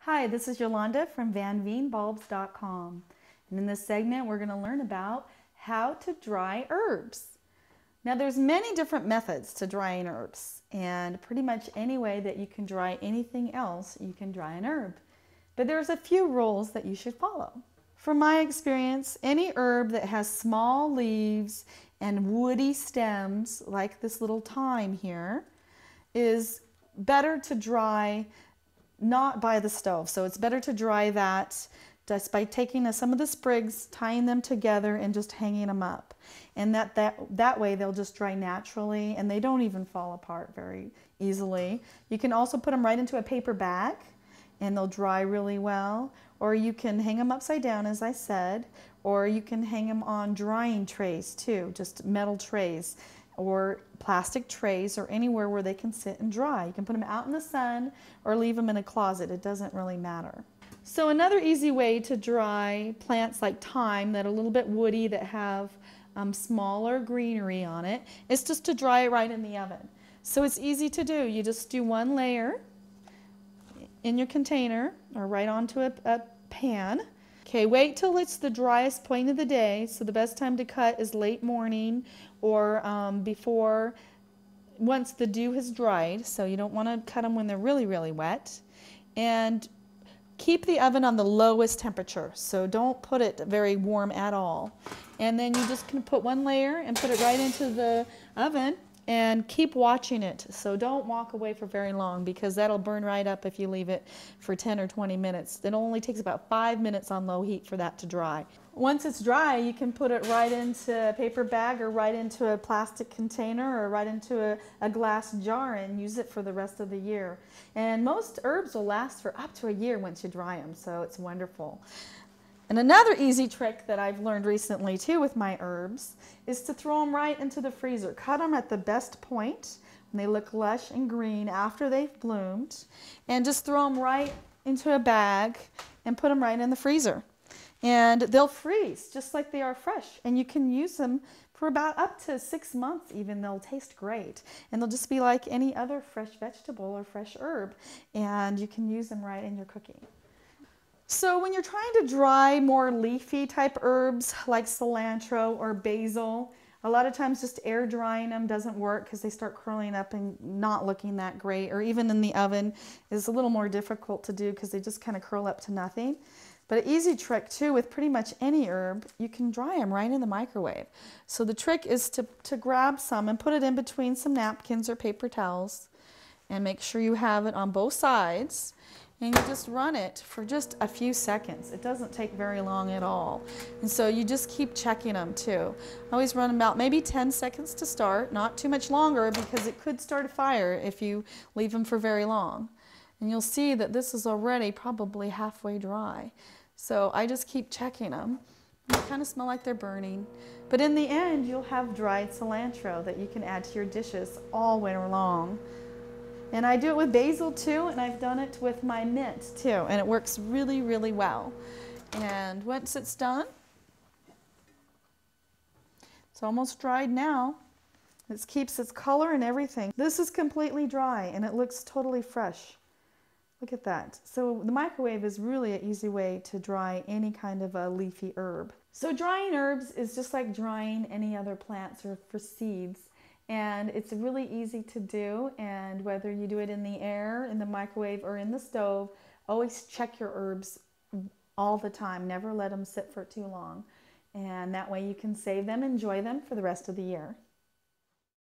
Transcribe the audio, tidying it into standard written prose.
Hi, this is Yolanda from vanveenbulbs.com, and in this segment we're going to learn about how to dry herbs. Now there's many different methods to drying herbs, and pretty much any way that you can dry anything else you can dry an herb. But there's a few rules that you should follow. From my experience, any herb that has small leaves and woody stems, like this little thyme here, is better to dry not by the stove. So it's better to dry that just by taking some of the sprigs, tying them together and just hanging them up. And that way they'll just dry naturally and they don't even fall apart very easily. You can also put them right into a paper bag and they'll dry really well. Or you can hang them upside down, as I said, or you can hang them on drying trays too, just metal trays or plastic trays or anywhere where they can sit and dry. You can put them out in the sun or leave them in a closet. It doesn't really matter. So another easy way to dry plants like thyme that are a little bit woody, that have smaller greenery on it, is just to dry it right in the oven. So it's easy to do. You just do one layer in your container or right onto a pan. Okay, wait till it's the driest point of the day. So the best time to cut is late morning or once the dew has dried. So you don't want to cut them when they're really, really wet. And keep the oven on the lowest temperature. So don't put it very warm at all. And then you just can put one layer and put it right into the oven and keep watching it. So don't walk away for very long because that'll burn right up if you leave it for 10 or 20 minutes. It only takes about 5 minutes on low heat for that to dry. Once it's dry, you can put it right into a paper bag or right into a plastic container or right into a glass jar and use it for the rest of the year. And most herbs will last for up to a year once you dry them, so it's wonderful. And another easy trick that I've learned recently too with my herbs is to throw them right into the freezer. Cut them at the best point when they look lush and green after they've bloomed, and just throw them right into a bag and put them right in the freezer. And they'll freeze just like they are fresh, and you can use them for about up to 6 months even. They'll taste great, and they'll just be like any other fresh vegetable or fresh herb, and you can use them right in your cooking. So when you're trying to dry more leafy type herbs like cilantro or basil, a lot of times just air drying them doesn't work because they start curling up and not looking that great, or even in the oven is a little more difficult to do because they just kind of curl up to nothing. But an easy trick too with pretty much any herb, you can dry them right in the microwave. So the trick is to grab some and put it in between some napkins or paper towels and make sure you have it on both sides. And you just run it for just a few seconds. It doesn't take very long at all. And so you just keep checking them too. I always run about maybe 10 seconds to start, not too much longer because it could start a fire if you leave them for very long. And you'll see that this is already probably halfway dry. So I just keep checking them. They kind of smell like they're burning. But in the end, you'll have dried cilantro that you can add to your dishes all winter long. And I do it with basil too, and I've done it with my mint too, and it works really, really well. And once it's done, it's almost dried now. It keeps its color and everything. This is completely dry, and it looks totally fresh. Look at that. So the microwave is really an easy way to dry any kind of a leafy herb. So drying herbs is just like drying any other plants or for seeds. And it's really easy to do, and whether you do it in the air, in the microwave, or in the stove, always check your herbs all the time. Never let them sit for too long. And that way you can save them, enjoy them for the rest of the year.